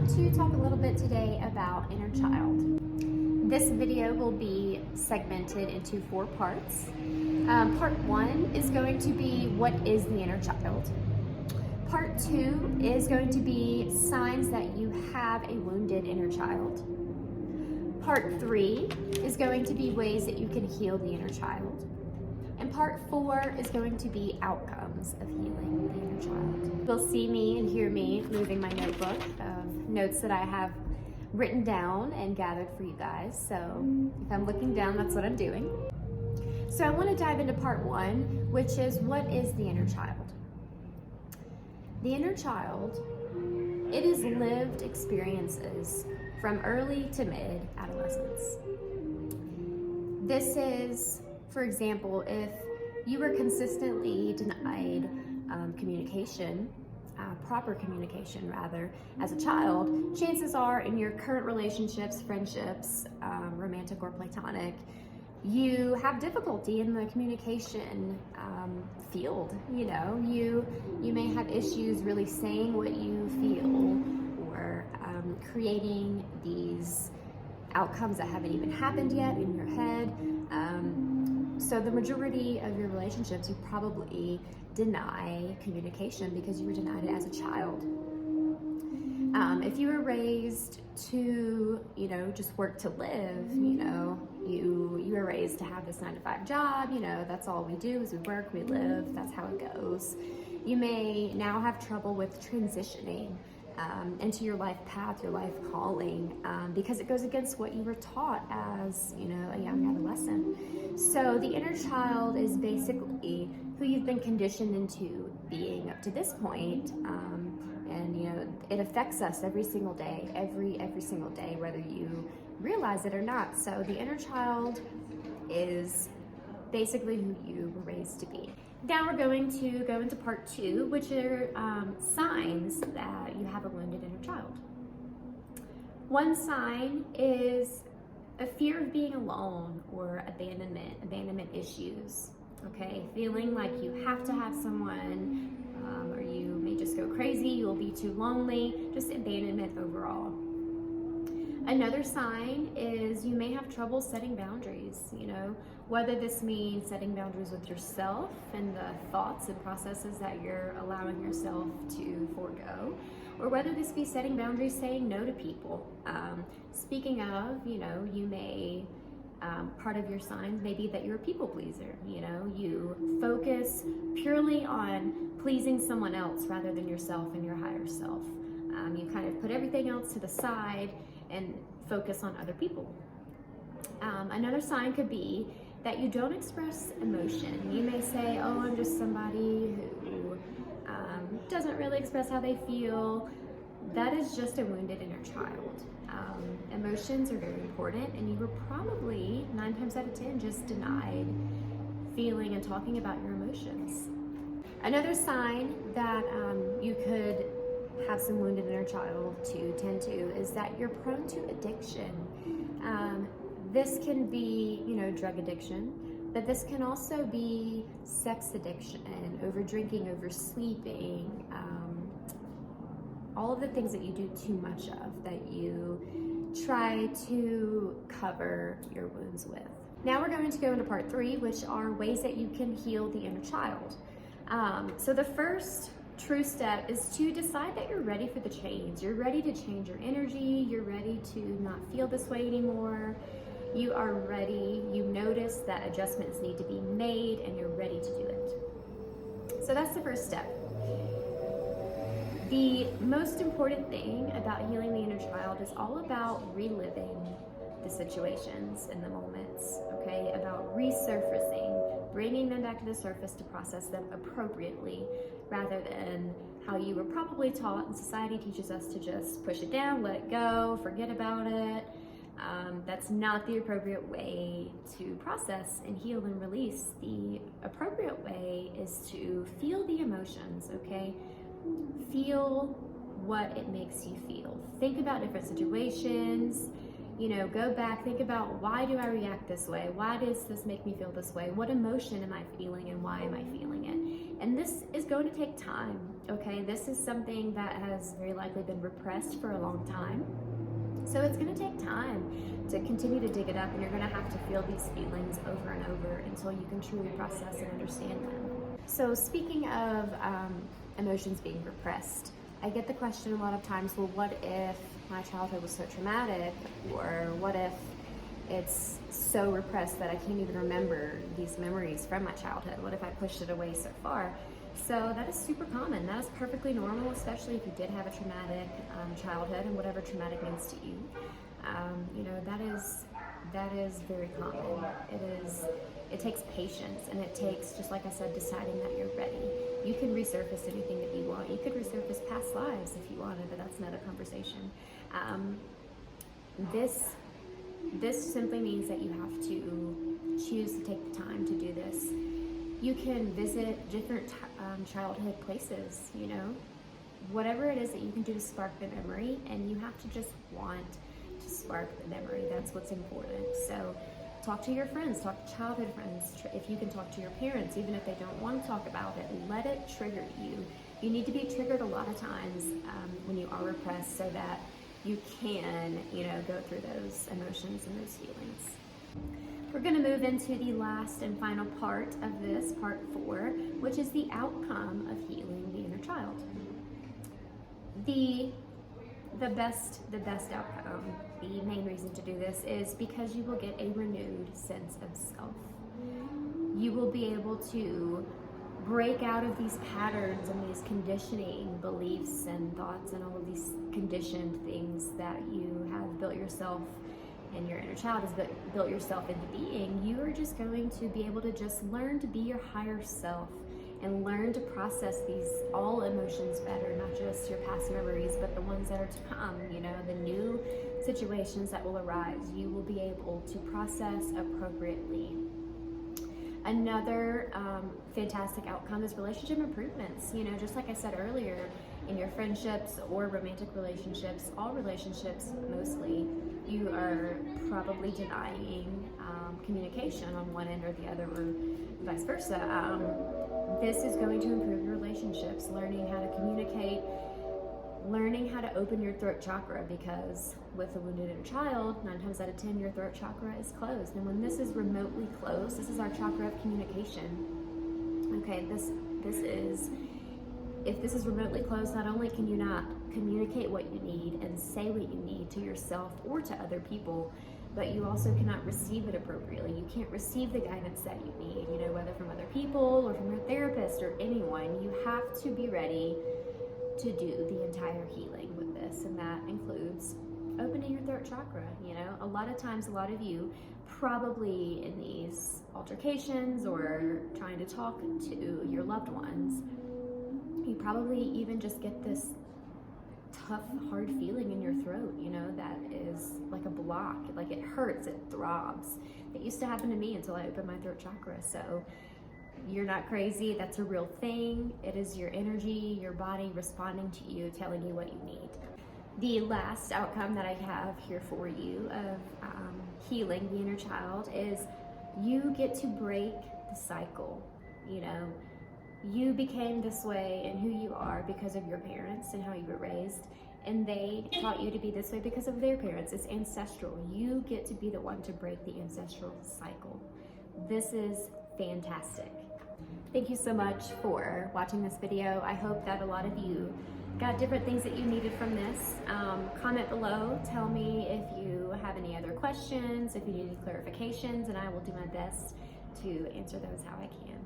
want to talk a little bit today about inner child. This video will be segmented into 4 parts. Part 1 is going to be what is the inner child. Part 2 is going to be signs that you have a wounded inner child. Part 3 is going to be ways that you can heal the inner child. And part 4 is going to be outcomes of healing the inner child. You'll see me and hear me moving my notebook of notes that I have written down and gathered for you guys. So if I'm looking down, that's what I'm doing. So I want to dive into part 1, which is what is the inner child? The inner child, it is lived experiences from early to mid adolescence. This is, for example, if you were consistently denied communication, proper communication rather, as a child, chances are in your current relationships, friendships, romantic or platonic, you have difficulty in the communication field. You know, you may have issues really saying what you feel or creating these outcomes that haven't even happened yet in your head. So the majority of your relationships, you probably deny communication because you were denied it as a child. If you were raised to, just work to live, you were raised to have this 9-to-5 job, that's all we do is we work, we live, that's how it goes. You may now have trouble with transitioning into your life path, your life calling, because it goes against what you were taught as, a young adolescent. So the inner child is basically who you've been conditioned into being up to this point, and it affects us every single day, every single day, whether you realize it or not. So the inner child is basically who you were raised to be. Now we're going to go into part 2, which are signs that you have a wounded inner child. One sign is a fear of being alone or abandonment issues. Okay, feeling like you have to have someone, or you may just go crazy, you'll be too lonely, just abandonment overall. Another sign is you may have trouble setting boundaries, whether this means setting boundaries with yourself and the thoughts and processes that you're allowing yourself to forego, or whether this be setting boundaries, saying no to people. Speaking of, you may, part of your signs may be that you're a people pleaser. You focus purely on pleasing someone else rather than yourself and your higher self. You kind of put everything else to the side and focus on other people. Another sign could be that you don't express emotion. You may say, oh, I'm just somebody who doesn't really express how they feel. That is just a wounded inner child. Emotions are very important, and you were probably 9 times out of 10 just denied feeling and talking about your emotions. Another sign that you could have some wounded inner child to tend to is that you're prone to addiction. This can be, drug addiction, but this can also be sex addiction, over drinking, oversleeping, all of the things that you do too much of, that you try to cover your wounds with. Now we're going to go into part 3, which are ways that you can heal the inner child. So the first true step is to decide that you're ready for the change. You're ready to change your energy. You're ready to not feel this way anymore. You are ready. You notice that adjustments need to be made and you're ready to do it. So that's the first step. The most important thing about healing the inner child is all about reliving the situations and the moments, okay? About resurfacing, bringing them back to the surface to process them appropriately, rather than how you were probably taught and society teaches us to just push it down, let it go, forget about it. That's not the appropriate way to process and heal and release. The appropriate way is to feel the emotions, okay? Feel what it makes you feel. Think about different situations, go back, think about, why do I react this way? Why does this make me feel this way? What emotion am I feeling and why am I feeling it? And this is going to take time, okay? This is something that has very likely been repressed for a long time. So it's going to take time to continue to dig it up, and you're going to have to feel these feelings over and over until you can truly process and understand them. So speaking of emotions being repressed, I get the question a lot of times, well, what if my childhood was so traumatic? Or what if it's so repressed that I can't even remember these memories from my childhood? What if I pushed it away so far? So that is super common. That is perfectly normal, especially if you did have a traumatic childhood, and whatever traumatic means to you. You know, that is very common. It takes patience, and it takes, just like I said, deciding that you're ready. You can resurface anything that you want. You could resurface past lives if you wanted, but that's another conversation. This simply means that you have to choose to take the time to do this. You can visit different childhood places, you know, whatever it is that you can do to spark the memory, and you have to just want to spark the memory. That's what's important. So talk to your friends, talk to childhood friends. If you can talk to your parents, even if they don't want to talk about it, let it trigger you. You need to be triggered a lot of times when you are repressed, so that you can, you know, go through those emotions and those feelings. We're going to move into the last and final part of this, part 4, which is the outcome of healing the inner child. The best outcome, the main reason to do this is because you will get a renewed sense of self. You will be able to break out of these patterns and these conditioning beliefs and thoughts and all of these conditioned things that you have built yourself and your inner child has built yourself into being. You are just going to be able to just learn to be your higher self and learn to process these all emotions better, not just your past memories, but the ones that are to come, you know, the new situations that will arise. You will be able to process appropriately. Another fantastic outcome is relationship improvements. You know, just like I said earlier, in your friendships or romantic relationships, all relationships mostly, you are probably denying communication on one end or the other, or vice versa. This is going to improve your relationships, learning how to communicate, learning how to open your throat chakra, because with a wounded inner child, 9 times out of 10, your throat chakra is closed. And when this is remotely closed, this is our chakra of communication. Okay, if this is remotely closed, not only can you not communicate what you need and say what you need to yourself or to other people, but you also cannot receive it appropriately. You can't receive the guidance that you need, you know, whether from other people or from your therapist or anyone. You have to be ready to do the entire healing with this, and that includes opening your throat chakra. You know, a lot of times, a lot of you probably in these altercations or trying to talk to your loved ones, you probably even just get this tough, hard feeling in your throat, you know, that is like a block, like it hurts, it throbs. It used to happen to me until I opened my throat chakra. So you're not crazy, that's a real thing. It is your energy, your body responding to you, telling you what you need. The last outcome that I have here for you of healing the inner child is you get to break the cycle. You know, you became this way and who you are because of your parents and how you were raised, and they taught you to be this way because of their parents. It's ancestral. You get to be the one to break the ancestral cycle. This is fantastic. Thank you so much for watching this video. I hope that a lot of you got different things that you needed from this. Comment below, tell me if you have any other questions, if you need any clarifications, and I will do my best to answer those how I can.